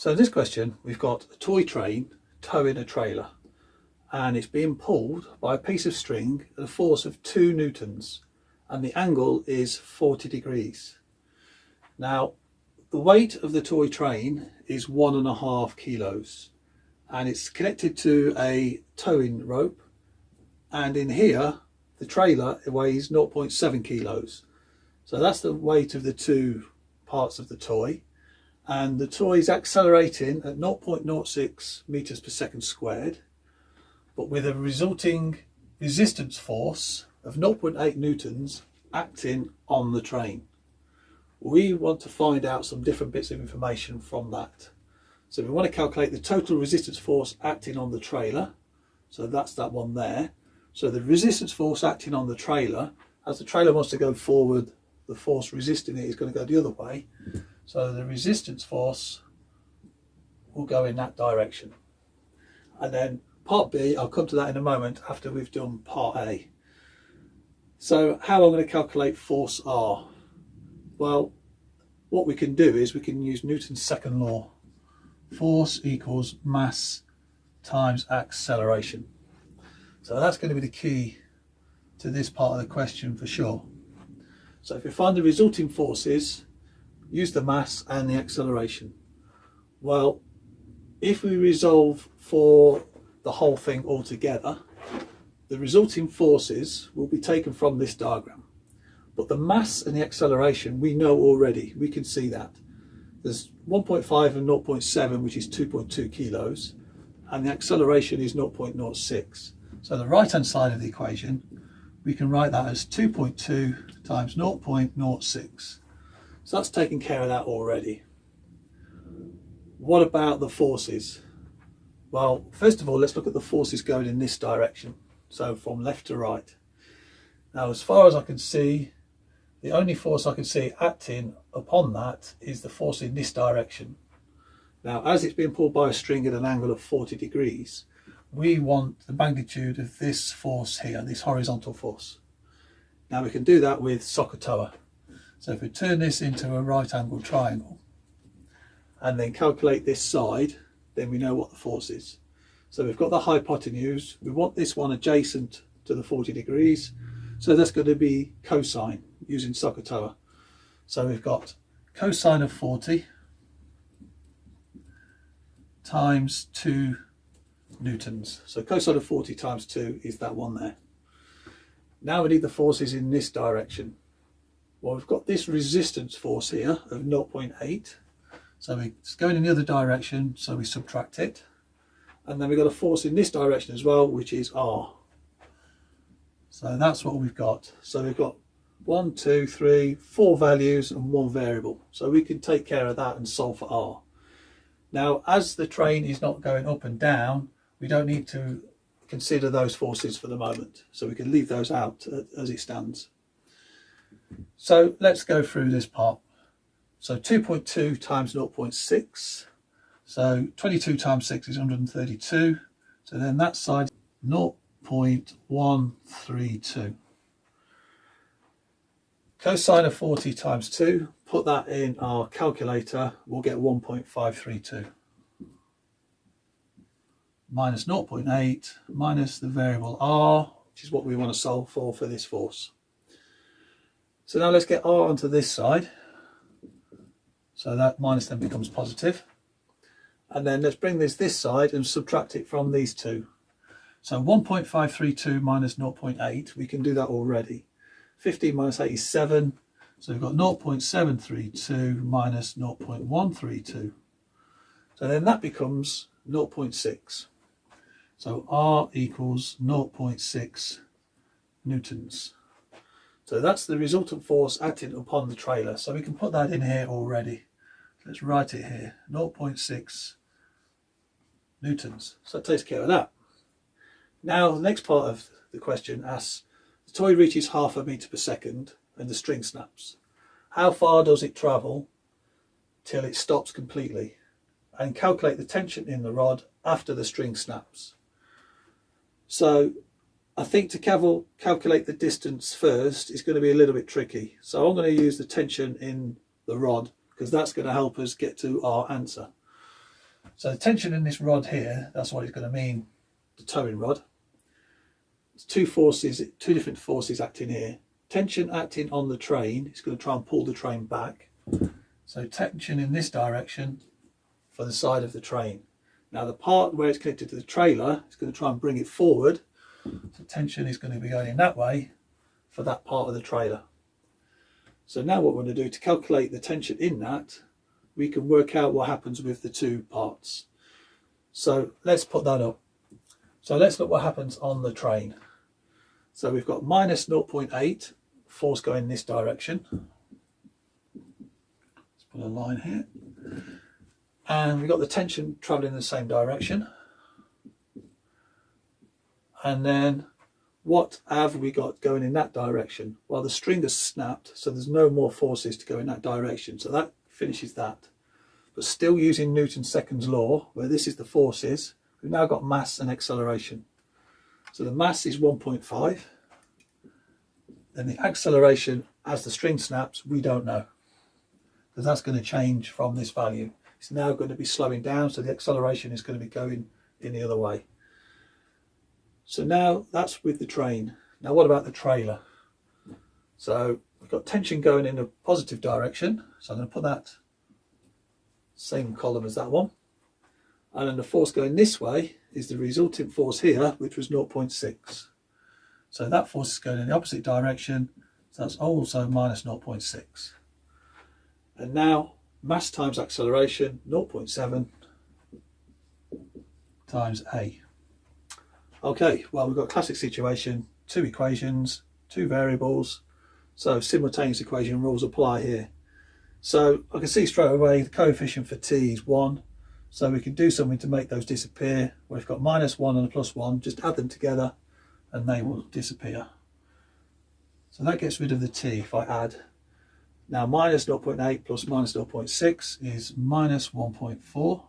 So in this question, we've got a toy train towing a trailer, and it's being pulled by a piece of string at a force of 2 newtons, and the angle is 40 degrees. Now, the weight of the toy train is 1.5 kilos, and it's connected to a towing rope, and in here the trailer weighs 0.7 kilos. So that's the weight of the 2 parts of the toy, and the toy is accelerating at 0.06 meters per second squared, but with a resulting resistance force of 0.8 newtons acting on the train. We want to find out some different bits of information from that. So we want to calculate the total resistance force acting on the trailer. So that's that one there. So the resistance force acting on the trailer, as the trailer wants to go forward, the force resisting it is going to go the other way. So the resistance force will go in that direction. And then part B, I'll come to that in a moment after we've done part A. So how I'm going to calculate force R? Well, what we can do is we can use Newton's second law. Force equals mass times acceleration. So that's going to be the key to this part of the question for sure. So if we find the resulting forces, use the mass and the acceleration. Well, if we resolve for the whole thing altogether, the resulting forces will be taken from this diagram. But the mass and the acceleration we know already, we can see that. There's 1.5 and 0.7, which is 2.2 kilos, and the acceleration is 0.06. So the right hand side of the equation, we can write that as 2.2 times 0.06. So that's taking care of that already. What about the forces? Well, first of all, let's look at the forces going in this direction. So from left to right. Now, as far as I can see, the only force I can see acting upon that is the force in this direction. Now, as it's being pulled by a string at an angle of 40 degrees, we want the magnitude of this force here, this horizontal force. Now we can do that with SOHCAHTOA. So if we turn this into a right angle triangle and then calculate this side, then we know what the force is. So we've got the hypotenuse, we want this one adjacent to the 40 degrees, so that's going to be cosine using SOHCAHTOA. So we've got cosine of 40 times 2 newtons. So cosine of 40 times 2 is that one there. Now we need the forces in this direction. Well, we've got this resistance force here of 0.8. So it's going in the other direction, so we subtract it. And then we've got a force in this direction as well, which is R. So that's what we've got. So we've got 1, 2, 3, 4 values and 1 variable. So we can take care of that and solve for R. Now, as the train is not going up and down, we don't need to consider those forces for the moment. So we can leave those out as it stands. So let's go through this part. So 2.2 times 0.6. So 22 times 6 is 132. So then that side 0.132. Cosine of 40 times 2, put that in our calculator, we'll get 1.532. Minus 0.8 minus the variable R, which is what we want to solve for this force. So now let's get R onto this side. So that minus then becomes positive. And then let's bring this side and subtract it from these two. So 1.532 minus 0.8, we can do that already. 15 minus 8 is 7. So we've got 0.732 minus 0.132. So then that becomes 0.6. So R equals 0.6 newtons. So that's the resultant force acting upon the trailer. So we can put that in here already. Let's write it here, 0.6 newtons. So that takes care of that. Now the next part of the question asks, the toy reaches 0.5 meter per second and the string snaps. How far does it travel till it stops completely? And calculate the tension in the rod after the string snaps. So I think to calculate the distance first is going to be a little bit tricky. So I'm going to use the tension in the rod because that's going to help us get to our answer. So the tension in this rod here, that's what it's going to mean, the towing rod. It's two different forces acting here. Tension acting on the train is going to try and pull the train back. So tension in this direction for the side of the train. Now the part where it's connected to the trailer is going to try and bring it forward. So tension is going to be going in that way for that part of the trailer. So now what we're going to do to calculate the tension in that, we can work out what happens with the two parts. So let's put that up. So let's look what happens on the train. So we've got minus 0.8 force going in this direction. Let's put a line here. And we've got the tension travelling in the same direction. And then what have we got going in that direction? Well, the string has snapped, so there's no more forces to go in that direction. So that finishes that. But still using Newton's second law, where this is the forces, we've now got mass and acceleration. So the mass is 1.5. Then the acceleration, as the string snaps, we don't know, because that's going to change from this value. It's now going to be slowing down, so the acceleration is going to be going in the other way. So now that's with the train. Now what about the trailer? So we've got tension going in a positive direction, so I'm going to put that same column as that one. And then the force going this way is the resultant force here, which was 0.6. So that force is going in the opposite direction, so that's also minus 0.6. And now mass times acceleration, 0.7 times A. Okay, well, we've got a classic situation, two equations, two variables, so simultaneous equation rules apply here. So I can see straight away the coefficient for t is 1, so we can do something to make those disappear. Well, we've got minus 1 and a plus 1, just add them together and they will disappear. So that gets rid of the t if I add. Now minus 0.8 plus minus 0.6 is minus 1.4.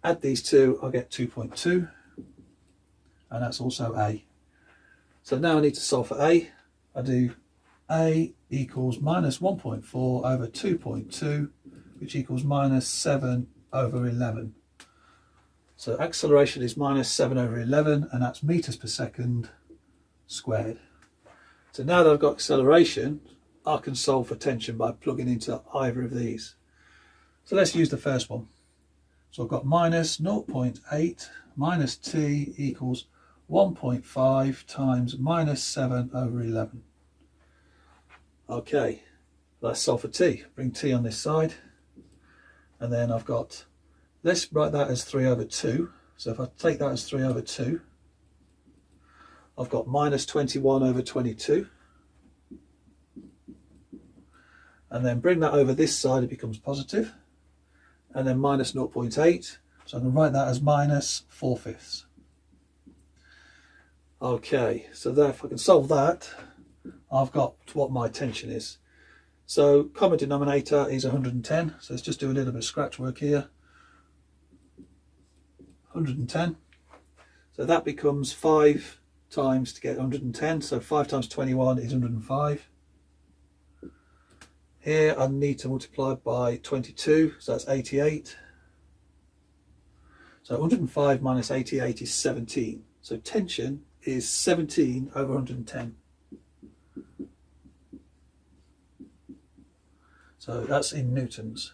Add these two, I'll get 2.2. And that's also A. So now I need to solve for A. I do A equals minus 1.4 over 2.2, which equals minus 7 over 11. So acceleration is minus 7 over 11, and that's meters per second squared. So now that I've got acceleration, I can solve for tension by plugging into either of these. So let's use the first one. So I've got minus 0.8 minus t equals 1.5 times minus 7 over 11. Okay, let's solve for t. Bring t on this side. And then I've got, let's write that as 3 over 2. So if I take that as 3 over 2, I've got minus 21 over 22. And then bring that over this side, it becomes positive. And then minus 0.8. So I can write that as minus 4/5. Okay, so there, if I can solve that, I've got what my tension is. So common denominator is 110. So let's just do a little bit of scratch work here. 110. So that becomes 5 times to get 110. So 5 times 21 is 105. Here I need to multiply by 22, so that's 88. So 105 minus 88 is 17. So tension is 17 over 110. So that's in newtons.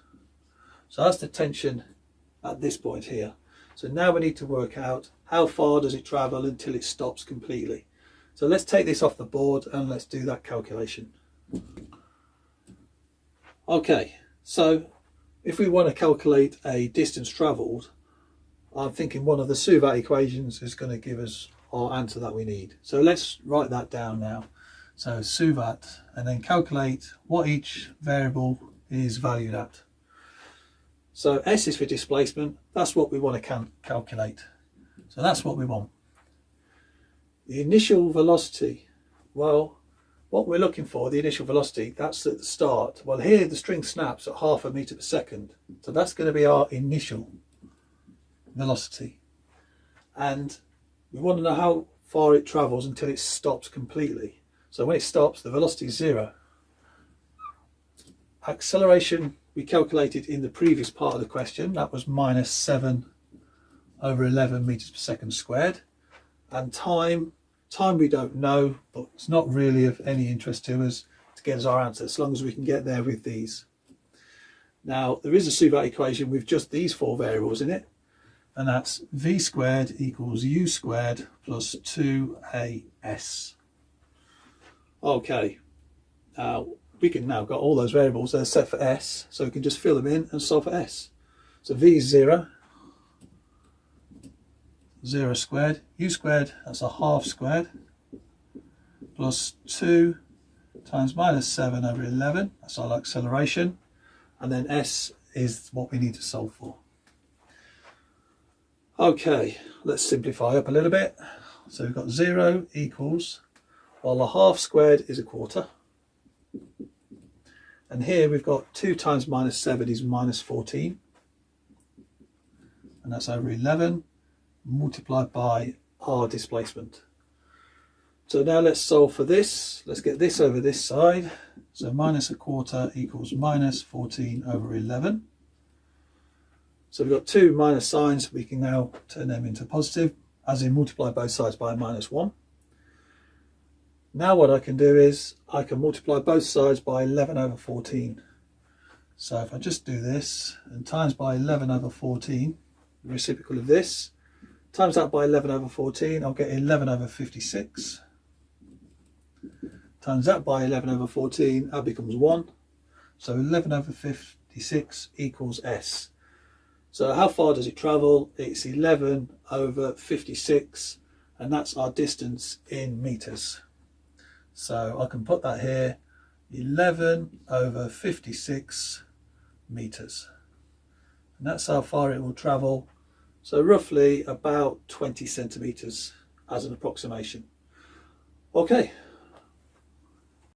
So that's the tension at this point here. So now we need to work out how far does it travel until it stops completely. So let's take this off the board and let's do that calculation. Okay, so if we want to calculate a distance travelled, I'm thinking one of the Suvat equations is going to give us our answer that we need. So let's write that down now. So Suvat, and then calculate what each variable is valued at. So S is for displacement, that's what we want to calculate. So that's what we want. The initial velocity, well, what we're looking for, the initial velocity, that's at the start. Well, here the string snaps at 0.5 meter per second. So that's going to be our initial velocity. And we want to know how far it travels until it stops completely. So when it stops, the velocity is 0. Acceleration we calculated in the previous part of the question. That was minus 7 over 11 meters per second squared. And time we don't know, but it's not really of any interest to us to get us our answer, as long as we can get there with these. Now, there is a Suvat equation with just these 4 variables in it, and that's v squared equals u squared plus 2as. Okay, now we can now got all those variables, they're set for s, so we can just fill them in and solve for s. So v is 0, 0 squared, u squared, that's a half squared, plus 2 times minus 7 over 11, that's our acceleration, and then s is what we need to solve for. Okay, let's simplify up a little bit. So we've got 0 equals, well, a half squared is a quarter. And here we've got 2 times minus 7 is minus 14. And that's over 11 multiplied by our displacement. So now let's solve for this. Let's get this over this side. So minus a quarter equals minus 14 over 11. So we've got 2 minus signs. We can now turn them into positive, as in multiply both sides by minus 1. Now what I can do is I can multiply both sides by 11 over 14. So if I just do this and times by 11 over 14, the reciprocal of this, times that by 11 over 14, I'll get 11 over 56. Times that by 11 over 14, that becomes 1. So 11 over 56 equals s. So how far does it travel? It's 11 over 56, and that's our distance in meters. So I can put that here, 11 over 56 meters. And that's how far it will travel. So roughly about 20 centimeters as an approximation. Okay,